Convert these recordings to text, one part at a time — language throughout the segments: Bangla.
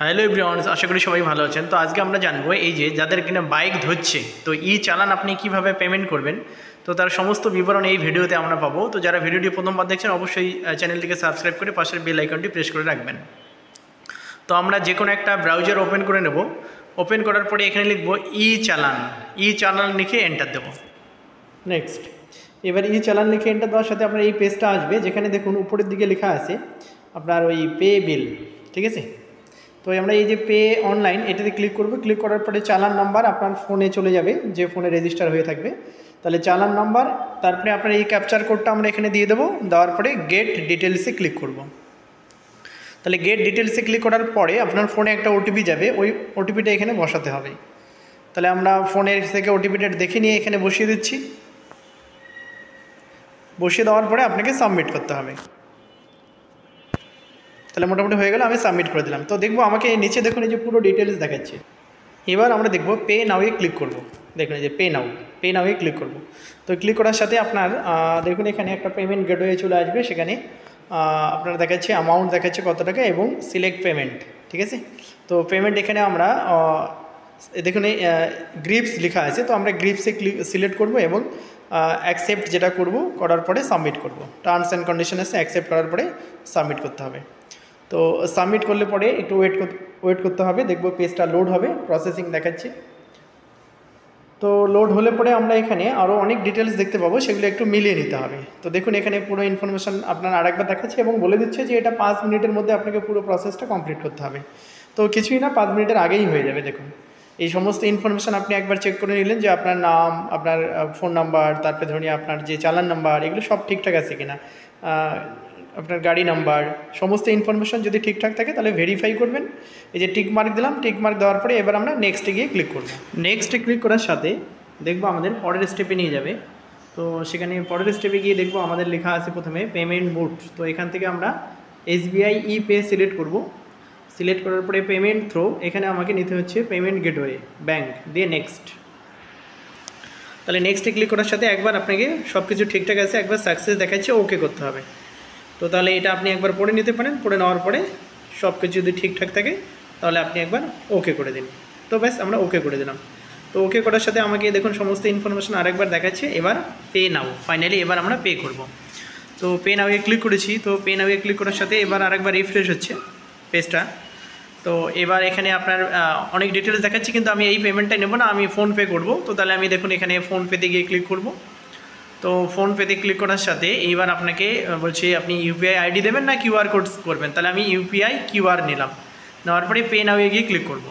হ্যালো এভরিওয়ান, আশা করি সবাই ভালো আছেন। তো আজকে আমরা জানবো এই যে যাদের কিনা বাইক ধরছে, তো ই চালান আপনি কিভাবে পেমেন্ট করবেন, তো তার সমস্ত বিবরণ এই ভিডিওতে আমরা পাবো। তো যারা ভিডিওটি প্রথমবার দেখছেন অবশ্যই চ্যানেলটিকে সাবস্ক্রাইব করে পাশের বেল আইকনটি প্রেস করে রাখবেন। তো আমরা যে কোনো একটা ব্রাউজার ওপেন করে নেব। ওপেন করার পরে এখানে লিখবো ই চালান লিখে এন্টার দেবো। নেক্সট, এবার ই চালান লিখে এন্টার দেওয়ার সাথে আপনার এই পেজটা আসবে, যেখানে দেখুন উপরের দিকে লেখা আছে আপনার ওই পে বিল, ঠিক আছে। তো আমরা এই যে পে অনলাইন এটাতে ক্লিক করব। ক্লিক করার পরে চালান নাম্বার আপনার ফোনে চলে যাবে, যে ফোনে রেজিস্টার হয়ে থাকবে। তাহলে চালান নাম্বার, তারপরে আপনার এই ক্যাপচার কোডটা আমরা এখানে দিয়ে দেবো। দেওয়ার পরে গেট ডিটেলসে ক্লিক করব। তাহলে গেট ডিটেলসে ক্লিক করার পরে আপনার ফোনে একটা ওটিপি যাবে, ওই ওটিপিটা এখানে বসাতে হবে। তাহলে আমরা ফোনের থেকে ওটিপিটা দেখে নিয়ে এখানে বসিয়ে দিচ্ছি। বসিয়ে দেওয়ার পরে আপনাকে সাবমিট করতে হবে। তাহলে মোটামুটি হয়ে গেল, আমি সাবমিট করে দিলাম। তো দেখবো আমাকে নিচে দেখুন এই যে পুরো ডিটেলস দেখাচ্ছে। এবার আমরা দেখব পে নাওয়ে ক্লিক করব। দেখুন এই যে পে নাওয়ে ক্লিক করব। তো ক্লিক করার সাথে আপনার দেখুন এখানে একটা পেমেন্ট গেটওয়ে চলে আসবে। সেখানে আপনার দেখাচ্ছে অ্যামাউন্ট, দেখাচ্ছে কত টাকা এবং সিলেক্ট পেমেন্ট, ঠিক আছে। তো পেমেন্ট এখানে আমরা দেখুন এই গ্রিপস লেখা আছে, তো আমরা গ্রিপসে সিলেক্ট করব এবং অ্যাকসেপ্ট যেটা করব, করার পরে সাবমিট করব। টার্মস অ্যান্ড কন্ডিশন আছে, অ্যাকসেপ্ট করার পরে সাবমিট করতে হবে। তো সাবমিট করলে পরে একটু ওয়েট করতে হবে, দেখবো পেজটা লোড হবে, প্রসেসিং দেখাচ্ছে। তো লোড হলে পরে আমরা এখানে আরও অনেক ডিটেলস দেখতে পাবো, সেগুলো একটু মিলিয়ে নিতে হবে। তো দেখুন এখানে পুরো ইনফরমেশান আপনার আরেকবার দেখাচ্ছে এবং বলে দিচ্ছে যে এটা 5 মিনিটের মধ্যে আপনাকে পুরো প্রসেসটা কমপ্লিট করতে হবে। তো কিছুই না, 5 মিনিটের আগেই হয়ে যাবে। দেখুন এই সমস্ত ইনফরমেশান আপনি একবার চেক করে নিলেন যে আপনার নাম, আপনার ফোন নাম্বার, তারপরে ধরুন আপনার যে চালান নাম্বার, এগুলো সব ঠিকঠাক আছে কিনা, আপনার গাড়ি নাম্বার, সমস্ত ইনফরমেশান যদি ঠিকঠাক থাকে তাহলে ভেরিফাই করবেন। এই যে টিক মার্ক দিলাম, টিক মার্ক দেওয়ার পরে এবার আমরা নেক্সটে গিয়ে ক্লিক করব। নেক্সটে ক্লিক করার সাথে দেখবো আমাদের পরের স্টেপে নিয়ে যাবে। তো সেখানে পরের স্টেপে গিয়ে দেখবো আমাদের লেখা আছে প্রথমে পেমেন্ট মোড। তো এখান থেকে আমরা SBI ই পে সিলেক্ট করব। সিলেক্ট করার পরে পেমেন্ট থ্রো, এখানে আমাকে নিতে হচ্ছে পেমেন্ট গেটওয়ে ব্যাঙ্ক, দিয়ে নেক্সট। তাহলে নেক্সটে ক্লিক করার সাথে একবার আপনাকে সব কিছু ঠিকঠাক আছে, একবার সাকসেস দেখাচ্ছে, ওকে করতে হবে। তো তাহলে এটা আপনি একবার পড়ে নিতে পারেন। পড়ে নেওয়ার পরে সব কিছু যদি ঠিকঠাক থাকে তাহলে আপনি একবার ওকে করে দিন। তো ব্যাস আমরা ওকে করে দিলাম। তো ওকে করার সাথে আমাকে দেখুন সমস্ত ইনফরমেশান আরেকবার দেখাচ্ছে। এবার পে নাও, ফাইনালি এবার আমরা পে করব। তো পে নাওয়ে ক্লিক করেছি। তো পে নাওয়ে ক্লিক করার সাথে এবার আরেকবার রিফ্রেশ হচ্ছে পেজটা। তো এবার এখানে আপনার অনেক ডিটেলস দেখাচ্ছি, কিন্তু আমি এই পেমেন্টটা নেব না, আমি ফোনপে করব। তো তাহলে আমি দেখুন এখানে ফোনপেতে গিয়ে ক্লিক করব। তো ফোনপেতে ক্লিক করার সাথে এইবার আপনাকে বলছি আপনি ইউপিআই আইডি দেবেন না কিউআর কোড করবেন। তাহলে আমি ইউপিআই কিউআর নিলাম। নেওয়ার পরে পে নাওয়ে গিয়ে ক্লিক করব।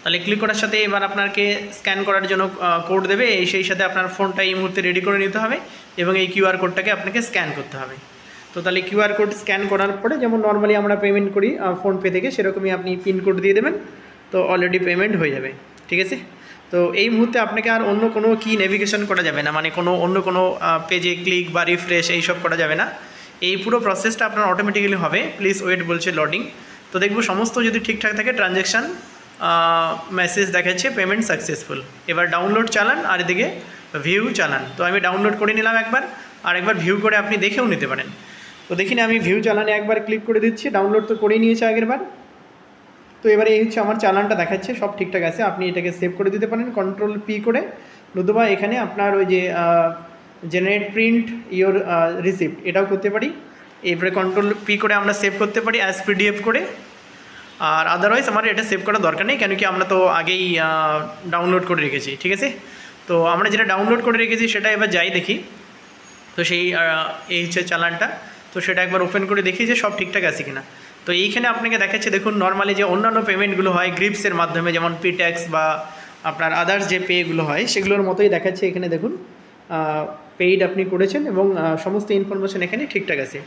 তাহলে ক্লিক করার সাথে এবার আপনাকে স্ক্যান করার জন্য কোড দেবে, সেই সাথে আপনার ফোনটা এই মুহূর্তে রেডি করে নিতে হবে এবং এই কিউআর কোডটাকে আপনাকে স্ক্যান করতে হবে। তো তাহলে কিউআর কোড স্ক্যান করার পরে যেমন নর্মালি আমরা পেমেন্ট করি ফোনপে থেকে, সেরকমই আপনি পিন কোড দিয়ে দেবেন। তো অলরেডি পেমেন্ট হয়ে যাবে, ঠিক আছে। তো এই মুহূর্তে আপনাকে আর অন্য কোনো কি নেভিগেশন করা যাবে না, মানে অন্য কোনো পেজে ক্লিক বা রিফ্রেশ এইসব করা যাবে না। এই পুরো প্রসেসটা আপনার অটোমেটিক্যালি হবে। প্লিজ ওয়েট বলছে লোডিং। তো দেখব সমস্ত যদি ঠিকঠাক থাকে, ট্রানজ্যাকশান মেসেজ দেখাচ্ছে পেমেন্ট সাকসেসফুল। এবার ডাউনলোড চালান আর এদিকে ভিউ চালান। তো আমি ডাউনলোড করে নিলাম একবার, আর একবার ভিউ করে আপনি দেখেও নিতে পারেন। তো দেখিনি আমি ভিউ চালানে একবার ক্লিক করে দিচ্ছি। ডাউনলোড তো করেই নিয়েছে আগের বার। তো এবারে এই হচ্ছে আমার চালানটা দেখাচ্ছে, সব ঠিকঠাক আছে। আপনি এটাকে সেভ করে দিতে পারেন Ctrl+P করে, নতুবা এখানে আপনার ওই যে জেনারেট প্রিন্ট ইওর রিসিপ্ট এটাও করতে পারি। এরপরে Ctrl+P করে আমরা সেভ করতে পারি অ্যাজ PDF করে। আর আদারওয়াইজ আমার এটা সেভ করার দরকার নেই, কেন কি আমরা তো আগেই ডাউনলোড করে রেখেছি, ঠিক আছে। তো আমরা যেটা ডাউনলোড করে রেখেছি সেটা এবার যাই দেখি। তো সেই এই হচ্ছে চালানটা। তো সেটা একবার ওপেন করে দেখি যে সব ঠিকঠাক আছে কিনা। তো এইখানে আপনাকে দেখাচ্ছে দেখুন নর্মালি যে অন্যান্য পেমেন্টগুলো হয় গ্রিপসের মাধ্যমে, যেমন পিট্যাক্স বা আপনার আদার্স যে পেগুলো হয় সেগুলোর মতোই দেখাচ্ছে। এখানে দেখুন পেইড আপনি করেছেন এবং সমস্ত ইনফরমেশান এখানে ঠিকঠাক আছে।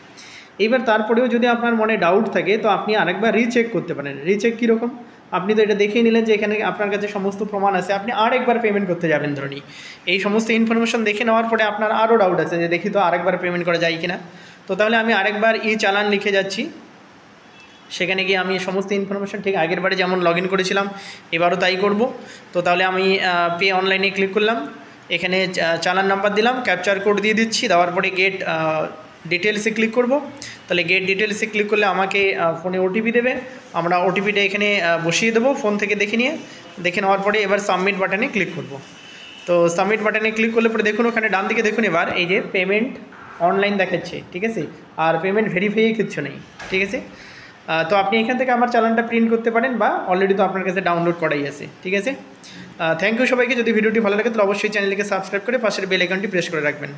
এইবার তারপরেও যদি আপনার মনে ডাউট থাকে তো আপনি আরেকবার রিচেক করতে পারেন। রিচেক কীরকম, আপনি তো এটা দেখেই নিলেন যে এখানে আপনার কাছে সমস্ত প্রমাণ আছে, আপনি আরেকবার পেমেন্ট করতে যাবেন ধরুন। এই সমস্ত ইনফরমেশান দেখে নেওয়ার পরে আপনার আরও ডাউট আছে যে দেখি তো আরেকবার পেমেন্ট করা যায় কিনা। তো তাহলে আমি আরেকবার চালান লিখে যাচ্ছি। সেখানে গিয়ে আমি সমস্ত ইনফরমেশান ঠিক আগের বারে যেমন লগ ইন করেছিলাম এবারও তাই করব। তো তাহলে আমি পে অনলাইনে ক্লিক করলাম, এখানে চালান নাম্বার দিলাম, ক্যাপচার কোড দিয়ে দিচ্ছি, দেওয়ার পরে গেট ডিটেলসে ক্লিক করব। তাহলে গেট ডিটেলসে ক্লিক করলে আমাকে ফোনে ওটিপি দেবে, আমরা ওটিপিটা এখানে বসিয়ে দেবো ফোন থেকে দেখে নেওয়ার পরে এবার সাবমিট বাটনে ক্লিক করব। তো সাবমিট বাটনে ক্লিক করলে পরে দেখুন ওখানে ডান দিকে দেখুন এবার এই যে পেমেন্ট অনলাইন দেখাচ্ছে, ঠিক আছে, আর পেমেন্ট ভেরিফাই কিচ্ছু নেই, ঠিক আছে। তো আপনি এখান থেকে আমার চালানটা প্রিন্ট করতে পারেন বা অলরেডি তো আপনার কাছে ডাউনলোড করাই আছে, ঠিক আছে। থ্যাংক ইউ সবাইকে। যদি ভিডিওটি ভালো লাগে তাহলে অবশ্যই চ্যানেলটিকে সাবস্ক্রাইব করে পাশের বেল আইকনটি প্রেস করে রাখবেন।